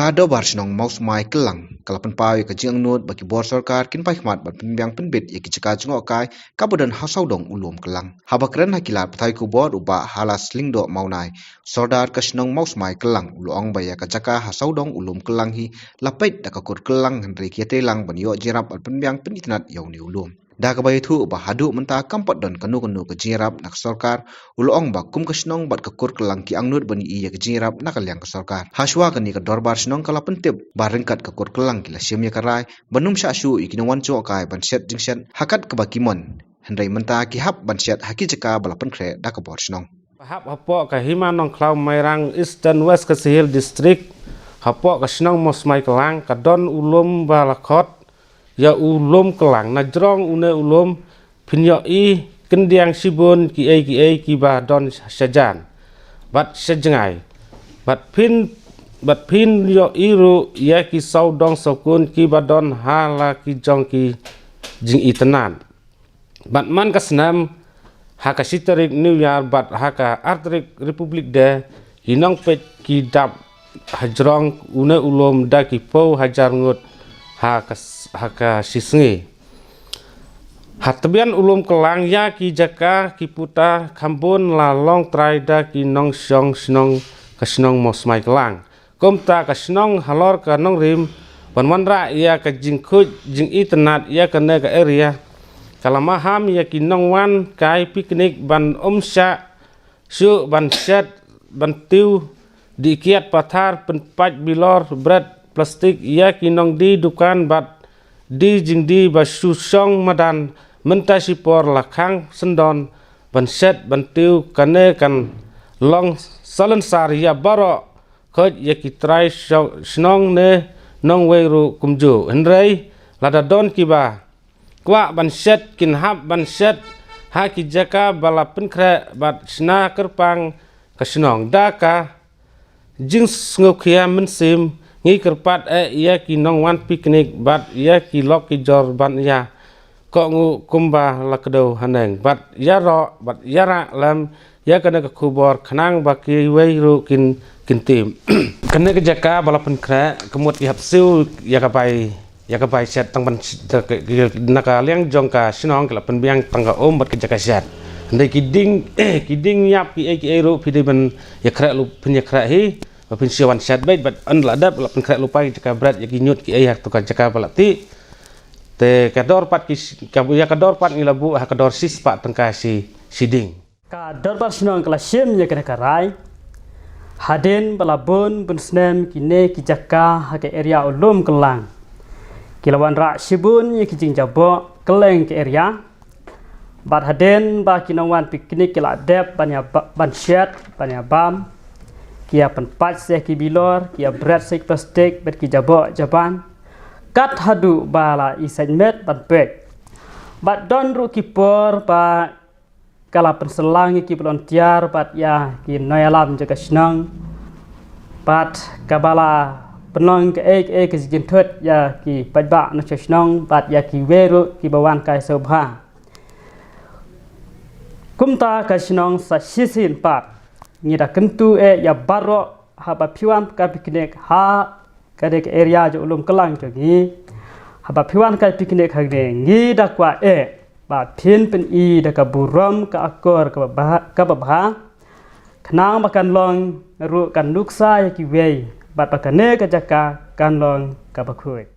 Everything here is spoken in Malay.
Kado barsinong maus mai kelang kalapan pawi ke jiang nut bagi bor sarkar kin pai khmat bat pembiang penbit ya kicaka jengok kai kabudan hasau dong ulum kelang haba keren hakilat patai ku bor uba halas lingdo maunai sordar kasnong maus mai kelang uluong baya kacaka hasau dong ulum kelang hi lapait dakakur kelang hendri kiate lang banyo jirap bat pembiang penitnat yauni ulum dah kabai thu ba hadu menta kampot don kanu ke jirap nak sarkar ulong ba kum kasnong bat kakur kelang ki angnut bani iya ke jirap nak liang ke sarkar haswa kani ke dorbar snong kala pentip barengkat kakur kelang kila siamya karai banum sya syu ikinawan cho kai ban set jingset hakat ke bakimon hendai menta ki hap ban set haki jeka balapan kre dak bor snong hap hapok ka himanong klau mairang Eastern West Kasihil District hapok ka snong mos mai kelang ka don ulum balakot ya ulum kelang najrong une ulum pinyo i kendiang sibun ki ba don sajan bat sejengai bat pin yo iru ya ki sau dong sokun ki ba don hala ki jong ki jing itenan bat man kasnam haka sitarik New Year bat haka artrik Republik de hinong pet ki dap hajrong une ulum da ki po hajar ngut haka sisngi hatbian ulum kelang ya ki jaka ki puta kambun lalong traida ki nong syong snong kasnong mosmai kelang komta kasnong halor ka nong rim wanra ya ka jingkut jing itenat ya kana ka area kalamaham ya ki nong wan kai piknik ban omsya su ban set ban tiu dikiat pathar penpaj bilor bread plastik ia kinong di dukan bat di jing di basusong madan mentasipor lakang sendon ban set ban tiu kane kan long salensar ya baro khoj ya kitrai snong ne nong weru kumju hendrai lada don kiba kwa ban set kin hap ban set ha ki jaka bala penkre bat sna kerpang kasnong daka jing ngokia mensim ngi kerpat ia ki nong wan piknik bat ia ki lok ki jor ban ya ko ngu kumba lakdo haneng bat ya ro bat yara lam ya kana ka kubor khnang baki weiru kin tim kana ka jaka balapan kra kemut ki hapsiu ya ka bai set tang ban naka liang jong ka sinong ka lapan biang tangga bat ka jaka set ndai kiding yap ki ru pide ban ya kra lu penya kra hi pensiuan set bait bat an ladap la penkrak lupai jaka berat ya kinyut ki ayah tukar jaka balati te kador pat ki ya kador pat ngilabu ha kador sis pat tengkasi siding kador pat sinong klasim ya kena karai haden balabun bunsnem kine ki jaka ha ke area ulum kelang kilawan rak sibun ya ki jing jabo keleng ke area bat haden ba kinawan piknik kila dep ban set ban bam kia penpat seh ki bilor kia berat seh plastik bet ki jabok jaban kat hadu bala isain met ban pek bat don ru ki por ba kala penselang ki pelon tiar bat ya ki noyalam jaga senang bat kabala penong ke ke jin thut ya ki pajba no senang bat ya ki weru ki bawan kai sobha kumta ka senang sa sisin pat ngira kentu ya baro haba piwan ka piknik ha kadek area jo ulum kelang jo ngi haba piwan ka piknik hagne ngi dakwa ba pin pen i daka buram ka akor ka babha khnang makan long ru kan nuksa ya ki wei bat pakane ka jaka kan long ka bakhui